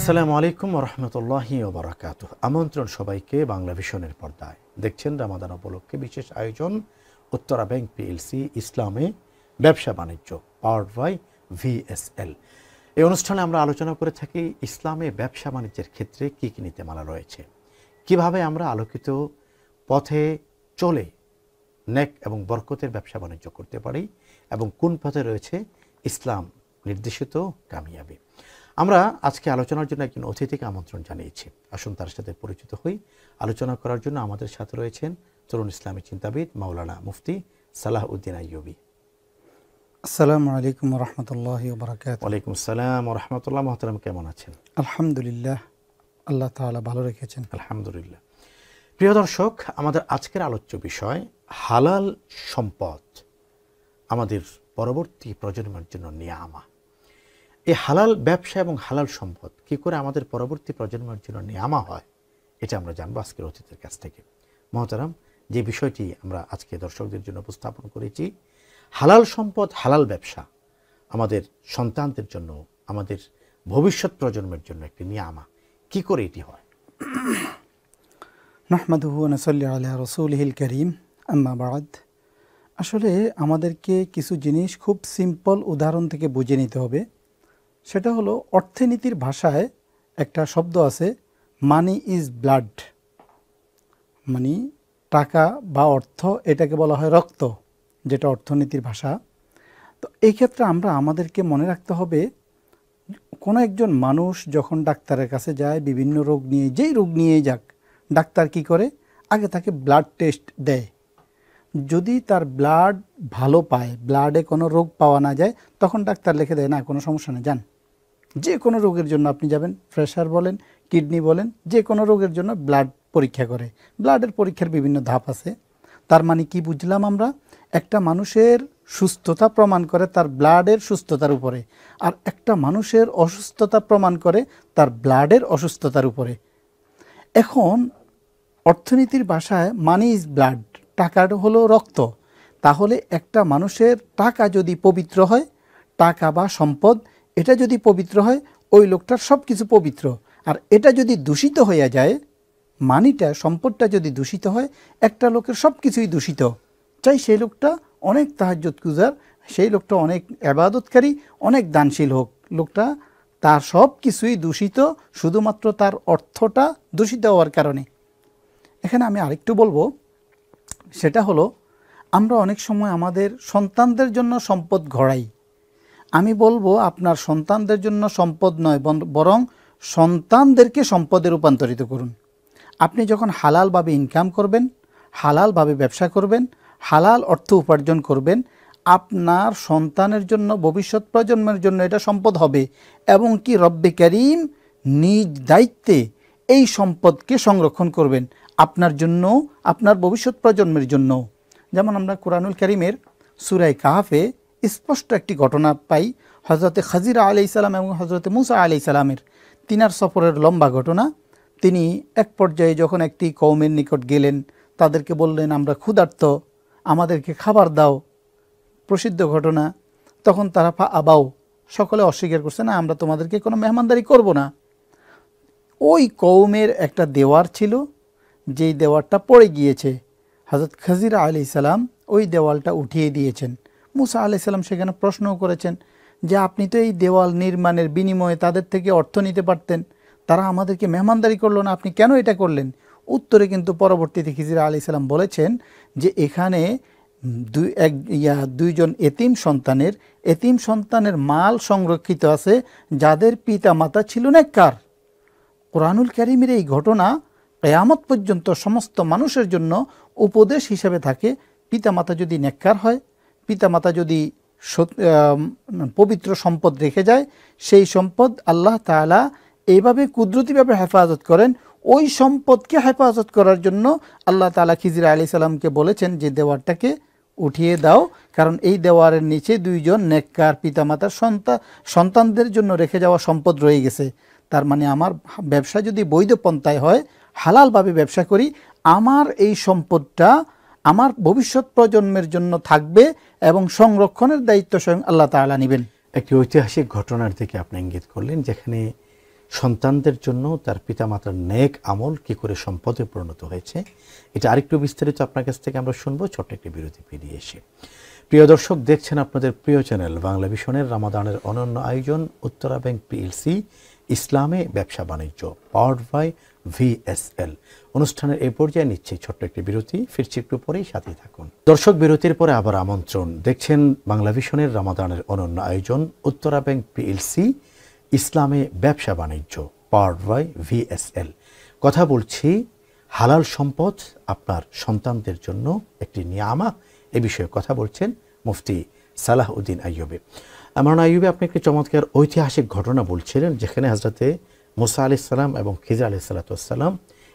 আসসালামু আলাইকুম ওয়া রাহমাতুল্লাহি ওয়া বারাকাতুহু। আমন্ত্রণ সবাইকে বাংলা ভিশনের পর্দায়। দেখছেন রমাদান উপলক্ষে বিশেষ আয়োজন উত্তরা ব্যাংক পিএলসি ইসলামে ব্যবসা বাণিজ্য পাওয়ার্ড বাই ভিএসএল। এই অনুষ্ঠানে আমরা আলোচনা করে থাকি ইসলামে ব্যবসা বাণিজ্যের ক্ষেত্রে কী কী নীতিমালা রয়েছে, কিভাবে আমরা আলোকিত পথে চলে নেক এবং বরকতের ব্যবসা বাণিজ্য করতে পারি এবং কোন পথে রয়েছে ইসলাম নির্দেশিত কামিয়াবি। আমরা আজকে আলোচনার জন্য একজন অতিথিকে আমন্ত্রণ জানিয়েছি। আসুন তার সাথে পরিচিত হই। আলোচনা করার জন্য আমাদের সাথে রয়েছেন তরুণ ইসলামী চিন্তাবিদ মাওলানা মুফতি সালাহউদ্দিন আইয়ুবী। আসসালামু আলাইকুম ওয়া রাহমাতুল্লাহি ওয়া বারাকাতুহু। ওয়ালাইকুম আসসালাম ওয়া রাহমাতুল্লাহ। মুহতারাম, কেমন আছেন? আলহামদুলিল্লাহ, আল্লাহ তাআলা ভালো রেখেছেন। আলহামদুলিল্লাহ। প্রিয় দর্শক, আমাদের আজকের আলোচ্য বিষয় হালাল সম্পদ আমাদের পরবর্তী প্রজন্মের জন্য নিয়ামা। এই হালাল ব্যবসা এবং হালাল সম্পদ কী করে আমাদের পরবর্তী প্রজন্মের জন্য নিয়ামা হয়, এটা আমরা জানবো আজকের অতিথির কাছ থেকে। মহতারাম, যে বিষয়টি আমরা আজকে দর্শকদের জন্য উপস্থাপন করেছি, হালাল সম্পদ হালাল ব্যবসা আমাদের সন্তানদের জন্য, আমাদের ভবিষ্যৎ প্রজন্মের জন্য একটি নিয়ামা, কি করে এটি হয়? নাহমাদুহু ওয়া নুসাল্লি আলা রাসূলিহিল কারীম, আম্মা বা'দ। আসলে আমাদেরকে কিছু জিনিস খুব সিম্পল উদাহরণ থেকে বুঝে নিতে হবে। সেটা হলো, অর্থনীতির ভাষায় একটা শব্দ আছে, মানি ইজ ব্লাড। মানে টাকা বা অর্থ, এটাকে বলা হয় রক্ত, যেটা অর্থনীতির ভাষা। তো এই ক্ষেত্রে আমরা আমাদেরকে মনে রাখতে হবে, কোনো একজন মানুষ যখন ডাক্তারের কাছে যায় বিভিন্ন রোগ নিয়ে, যেই রোগ নিয়েই যাক, ডাক্তার কি করে, আগে তাকে ব্লাড টেস্ট দেয়। যদি তার ব্লাড ভালো পায়, ব্লাডে কোনো রোগ পাওয়া না যায়, তখন ডাক্তার লিখে দেয়, না কোনো সমস্যা নেই, যান। যে কোনো রোগের জন্য আপনি যাবেন, প্রেশার বলেন, কিডনি বলেন, যে কোনো রোগের জন্য ব্লাড পরীক্ষা করে। ব্লাডের পরীক্ষার বিভিন্ন ধাপ আছে। তার মানে কি বুঝলাম আমরা? একটা মানুষের সুস্থতা প্রমাণ করে তার ব্লাডের সুস্থতার উপরে, আর একটা মানুষের অসুস্থতা প্রমাণ করে তার ব্লাডের অসুস্থতার উপরে। এখন অর্থনীতির ভাষায় মানি ইজ ব্লাড, টাকাটা হলো রক্ত। তাহলে একটা মানুষের টাকা যদি পবিত্র হয়, টাকা বা সম্পদ এটা যদি পবিত্র হয়, ওই লোকটার সব কিছু পবিত্র। আর এটা যদি দূষিত হয়ে যায়, মানিটা, সম্পদটা যদি দূষিত হয়, একটা লোকের সব কিছুই দূষিত। চাই সেই লোকটা অনেক তাহাজ্জুদ গুজার, সেই লোকটা অনেক ইবাদতকারী, অনেক দানশীল হোক, লোকটা তার সব কিছুই দূষিত, শুধুমাত্র তার অর্থটা দূষিত হওয়ার কারণে। এখানে আমি আরেকটু বলবো, সেটা হলো, আমরা অনেক সময় আমাদের সন্তানদের জন্য সম্পদ গড়াই। আমি বলবো, আপনার সন্তানদের জন্য সম্পদ নয়, বরং সন্তানদেরকে সম্পদে রূপান্তরিত করুন। আপনি যখন হালালভাবে ইনকাম করবেন, হালালভাবে ব্যবসা করবেন, হালাল অর্থ উপার্জন করবেন, আপনার সন্তানের জন্য, ভবিষ্যৎ প্রজন্মের জন্য এটা সম্পদ হবে। এবং কি রব্বে কারীম নিজ দায়িত্বে এই সম্পদকে সংরক্ষণ করবেন, আপনার জন্য, আপনার ভবিষ্যৎ প্রজন্মের জন্য। যেমন আমরা কুরআনুল কারীমের সূরা কাহফে স্পষ্ট একটি ঘটনা পাই, হযরতে খাজির আলাইহিস সালাম এবং হযরতে মূসা আলাইহিস সালামের তিনার সফরের লম্বা ঘটনা। তিনি এক পর্যায়ে যখন একটি কওমের নিকট গেলেন, তাদেরকে বললেন, আমরা ক্ষুধার্ত, আমাদেরকে খাবার দাও, প্রসিদ্ধ ঘটনা। তখন তারা আবাও, সকলে অস্বীকার করছে, না, আমরা তোমাদেরকে কোনো মেহমানদারি করব না। ওই কওমের একটা দেওয়ার ছিল, যেই দেওয়ারটা পড়ে গিয়েছে। হযরত খাজির আলাইহিস সালাম ওই দেওয়ালটা উঠিয়ে দিয়েছেন। মূসা আলাইহিস সালাম সেখানে প্রশ্নও করেছেন যে, আপনি তো এই দেওয়াল নির্মাণের বিনিময়ে তাদের থেকে অর্থ নিতে পারতেন, তারা আমাদেরকে মেহমানদারি করলো না, আপনি কেন এটা করলেন? উত্তরে কিন্তু পরবর্তীতে খিজির আলাইহিস সালাম বলেছেন যে, এখানে দুইজন এতিম সন্তানের মাল সংরক্ষিত আছে, যাদের পিতা মাতা ছিল নেককার। কুরআনুল কারীমের এই ঘটনা কিয়ামত পর্যন্ত সমস্ত মানুষের জন্য উপদেশ হিসেবে থাকে। পিতামাতা যদি নেককার হয়, পিতামাতা যদি পবিত্র সম্পদ রেখে যায়, সেই সম্পদ আল্লাহ তাআলা এইভাবে কুদরতিভাবে হেফাজত করেন। ওই সম্পদকে হেফাজত করার জন্য আল্লাহ তাআলা খিজির আলাইহিস সালামকে বলেছেন যে, দেওয়ারটাকে উঠিয়ে দাও, কারণ এই দেওয়ারের নিচে দুইজন নেককার পিতামাতার সন্তানদের জন্য রেখে যাওয়া সম্পদ রয়ে গেছে। তার মানে আমার ব্যবসা যদি বৈধ পন্থায় হয়, হালালভাবে ব্যবসা করি, আমার এই সম্পদটা আমার ভবিষ্যৎ প্রজন্মের জন্য থাকবে এবং সংরক্ষণের দায়িত্ব স্বয়ং আল্লাহ তাআলা নেবেন। একটি ঐতিহাসিক ঘটনার দিকে আপনি ইঙ্গিত করলেন, যেখানে সন্তানদের জন্য তার পিতামাতার নেক আমল কি করে সম্পদে পরিণত হয়েছে, এটা আরেকটু বিস্তারিত আপনার কাছ থেকে আমরা শুনবো ছোট্ট একটি বিরতি ফিরিয়ে এসে। প্রিয় দর্শক, দেখছেন আপনাদের প্রিয় চ্যানেল বাংলা ভিশনের রামাদানের অনন্য আয়োজন উত্তরা ব্যাংক পিএলসি ইসলামে ব্যবসা বাণিজ্য, পাওয়ার্ড বাই VSL। অনুষ্ঠানের এই পর্যায়ে নিচ্ছে ছোট্ট একটি বিরতি, ফিরছি একটু পরেই, সাথেই থাকুন দর্শক। বিরতির পরে আবার আমন্ত্রণ, দেখছেন বাংলা ভিশনের রামাদানের অনন্য আয়োজন উত্তরা ব্যাংক পিএলসি ইসলামে ব্যবসা বাণিজ্য, পাওয়ার্ড বাই VSL। কথা বলছি হালাল সম্পদ আপনার সন্তানদের জন্য একটি নিয়ামা, এ বিষয়ে কথা বলছেন মুফতি সালাহউদ্দিন আইয়ুবী। মাওলানা আইয়ুবী, আপনি একটি চমৎকার ঐতিহাসিক ঘটনা বলছিলেন, যেখানে হযরতে মুসা আলাইহিস সালাম এবং খিজর আলাইহিস সালাম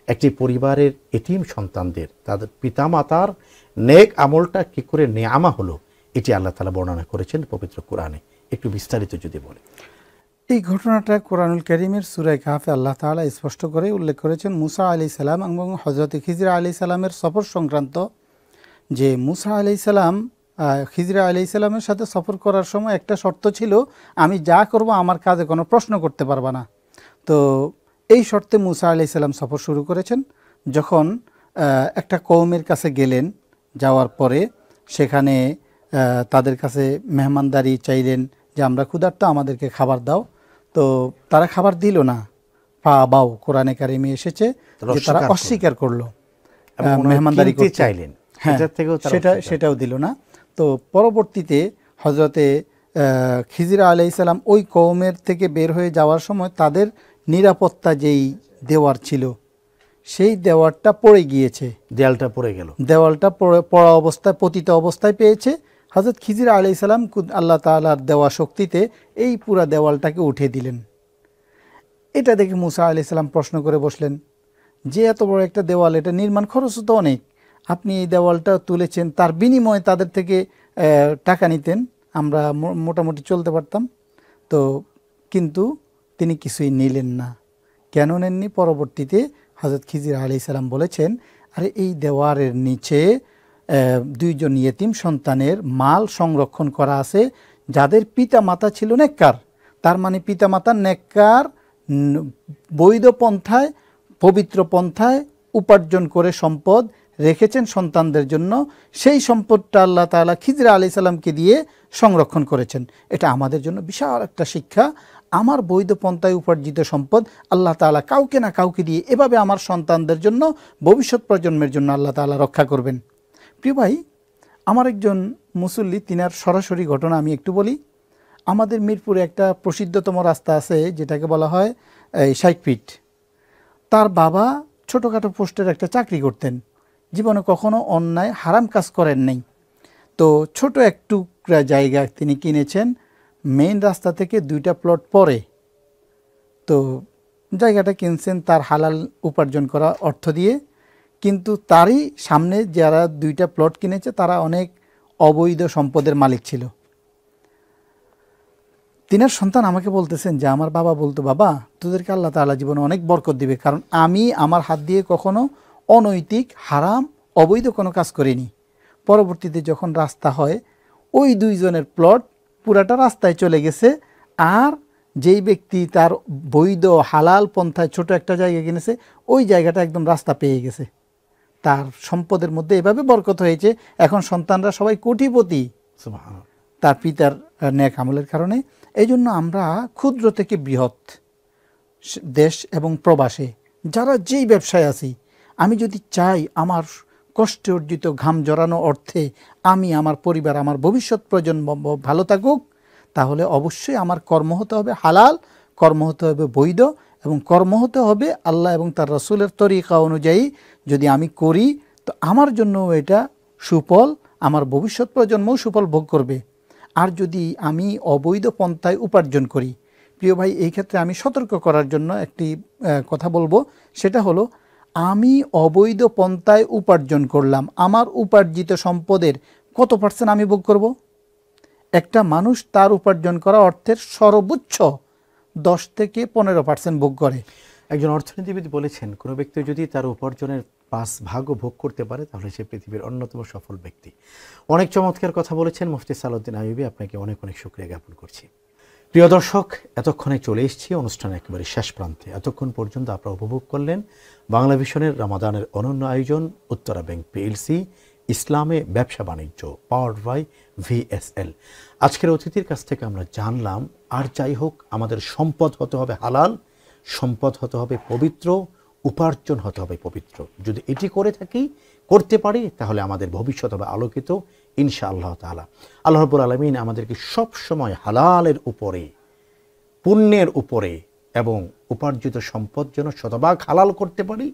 একটি পরিবারের এতিম সন্তানদের তাদের পিতামাতার নেক আমলটা কি করে নিয়ামা হলো, এটি আল্লাহ তাআলা বর্ণনা করেছেন পবিত্র কোরআনে। একটু বিস্তারিত যদি বলেন। এই ঘটনাটা কোরআনুল কারীমের সূরা কাহফে আল্লাহ তাআলা স্পষ্ট করে উল্লেখ করেছেন মুসা আলাইহিস সালাম এবং হযরত খিজর আলাইহিস সালামের সফর সংক্রান্ত, যে মুসা আলাইহিস সালাম খিজর আলাইহিস সালামের সাথে সফর করার সময় একটা শর্ত ছিল, আমি যা করব আমার কাজে কোনো প্রশ্ন করতে পারবা না। তো এই শর্তে মুসা আলাইহিস সালাম সফর শুরু করেছেন। যখন একটা কওমের কাছে গেলেন, যাওয়ার পরে সেখানে তাদের কাছে মেহমানদারি চাইলেন যে আমরা ক্ষুধার্ত, আমাদেরকে খাবার দাও। তো তারা খাবার দিল না, বাও কোরআনে কারিমে এসেছে যে তারা অস্বীকার করলো মেহমানদারি করতে চাইলেন, হ্যাঁ সেটাও দিল না। তো পরবর্তীতে হযরতে খিজর আলাইহিস সালাম ওই কওমের থেকে বের হয়ে যাওয়ার সময় তাদের নিরাপত্তা যেই দেওয়ার ছিল, সেই দেওয়ারটা পড়ে গিয়েছে, দেওয়ালটা পড়ে গেল, দেওয়ালটা পড়া অবস্থায় পতিত অবস্থায় পেয়েছে। হযরত খিজর আলাইহিস সালাম আল্লাহ তাআলার দেওয়া শক্তিতে এই পুরা দেওয়ালটাকে উঠে দিলেন। এটা দেখে মুসা আলাইহিস সালাম প্রশ্ন করে বসলেন যে এত বড় একটা দেওয়াল, এটা নির্মাণ খরচ তো অনেক, আপনি এই দেওয়ালটা তুলেছেন, তার বিনিময়ে তাদের থেকে টাকা নিতেন, আমরা মোটামুটি চলতে পারতাম। তো কিন্তু তিনি কিছুই নিলেন না। কেন নেননি? পরবর্তীতে হযরত খিজর আলাইহিস সালাম বলেছেন, আরে এই দেওয়ালের নিচে দুইজন ইয়েতিম সন্তানের মাল সংরক্ষণ করা আছে, যাদের পিতা মাতা ছিল নেককার। তার মানে পিতা মাতা নেককার, বৈধ পন্থায় পবিত্র পন্থায় উপার্জন করে সম্পদ রেখেছেন সন্তানদের জন্য, সেই সম্পদটা আল্লাহ তাআলা খিজর আলাইহিস সালামকে দিয়ে সংরক্ষণ করেছেন। এটা আমাদের জন্য বিশাল একটা শিক্ষা। আমার বৈধ পন্থায় উপার্জিত সম্পদ আল্লাহ তাআলা কাউকে না কাউকে দিয়ে এভাবে আমার সন্তানদের জন্য, ভবিষ্যৎ প্রজন্মের জন্য আল্লাহ তাআলা রক্ষা করবেন। প্রিয় ভাই, আমার একজন মুসল্লি, তিনার সরাসরি ঘটনা আমি একটু বলি। আমাদের মিরপুরে একটা প্রসিদ্ধতম রাস্তা আছে যেটাকে বলা হয় 60 ফিট। তার বাবা ছোটোখাটো পোস্টের একটা চাকরি করতেন, জীবনে কখনো অন্যায় হারাম কাজ করেন নাই। তো ছোট একটু জায়গা তিনি কিনেছেন মেইন রাস্তা থেকে 2টা প্লট পরে। তো জায়গাটা কিনছেন তার হালাল উপার্জন করা অর্থ দিয়ে, কিন্তু তারই সামনে যারা 2টা প্লট কিনেছে তারা অনেক অবৈধ সম্পদের মালিক ছিল। তিনার সন্তান আমাকে বলতেছেন যে আমার বাবা বলতো, বাবা তোদেরকে আল্লাহ তাআলা জীবনে অনেক বরকত দিবে, কারণ আমি আমার হাত দিয়ে কখনো অনৈতিক হারাম অবৈধ কোনো কাজ করিনি। পরবর্তীতে যখন রাস্তা হয়, ওই 2 জনের প্লট পুরাটা রাস্তায় চলে গেছে, আর যেই ব্যক্তি তার বৈধ হালাল পন্থায় ছোট একটা জায়গা কিনেছে, ওই জায়গাটা একদম রাস্তা পেয়ে গেছে। তার সম্পদের মধ্যে এভাবে বরকত হয়েছে, এখন সন্তানরা সবাই কোটিপতি তার পিতার নেক আমলের কারণে। এই জন্য আমরা ক্ষুদ্র থেকে বৃহৎ দেশ এবং প্রবাসে যারা যেই ব্যবসায় আছি, আমি যদি চাই আমার কষ্টে অর্জিত ঘাম জড়ানো অর্থে আমি, আমার পরিবার, আমার ভবিষ্যৎ প্রজন্ম ভালো থাকুক, তাহলে অবশ্যই আমার কর্ম হতে হবে হালাল, কর্ম হতে হবে বৈধ, এবং কর্ম হতে হবে আল্লাহ এবং তার রাসূলের তরিকা অনুযায়ী। যদি আমি করি তো আমার জন্য এটা সুফল, আমার ভবিষ্যৎ প্রজন্মও সুফল ভোগ করবে। আর যদি আমি অবৈধ পন্থায় উপার্জন করি, প্রিয় ভাই, এই ক্ষেত্রে আমি সতর্ক করার জন্য একটি কথা বলবো, সেটা হলো আমি অবৈধ পন্থায় উপার্জন করলাম, আমার উপার্জিত সম্পদের কত % আমি ভোগ করব? একটা মানুষ তার উপার্জন করা অর্থের সর্বোচ্চ 10 থেকে 15% ভোগ করে। একজন অর্থনীতিবিদ বলেছেন, কোনো ব্যক্তি যদি তার উপার্জনের 5 ভাগও ভোগ করতে পারে তাহলে সে পৃথিবীর অন্যতম সফল ব্যক্তি। অনেক চমৎকার কথা বলেছেন মুফতি সালাহউদ্দিন আইয়ুবী, আপনাকে অনেক অনেক শুকরিয়া জ্ঞাপন করছি। প্রিয় দর্শক, এতক্ষণে চলে এসেছি অনুষ্ঠানের একেবারে শেষ প্রান্তে। এতক্ষণ পর্যন্ত আপনারা উপভোগ করলেন বাংলা ভিশনের রমাদানের অনন্য আয়োজন উত্তরা ব্যাংক পিএলসি ইসলামে ব্যবসা বাণিজ্য, পাওয়ার্ড বাই ভিএসএল। আজকের অতিথির কাছ থেকে আমরা জানলাম, আর যাই হোক আমাদের সম্পদ হতে হবে হালাল, সম্পদ হতে হবে পবিত্র, উপার্জন হতে হবে পবিত্র। যদি এটি করতে পারি তাহলে আমাদের ভবিষ্যৎ হবে আলোকিত ইনশাআল্লাহ তাআলা। আল্লাহ রাব্বুল আলামিন আমাদেরকে সব সময় হালালের উপরে, পুণ্যের উপরে এবং উপার্জিত সম্পদ যেন শতভাগ হালাল করতে পারি,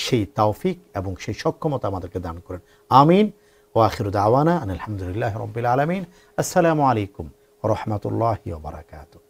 সেই তৌফিক এবং সেই সক্ষমতা আমাদেরকে দান করেন। আমিন। ওয়া আখিরু দাওয়ানা আলহামদুলিল্লাহি রাব্বিল আলামিন। আসসালামু আলাইকুম ওয়া রাহমাতুল্লাহি ওয়া বারাকাতুহু।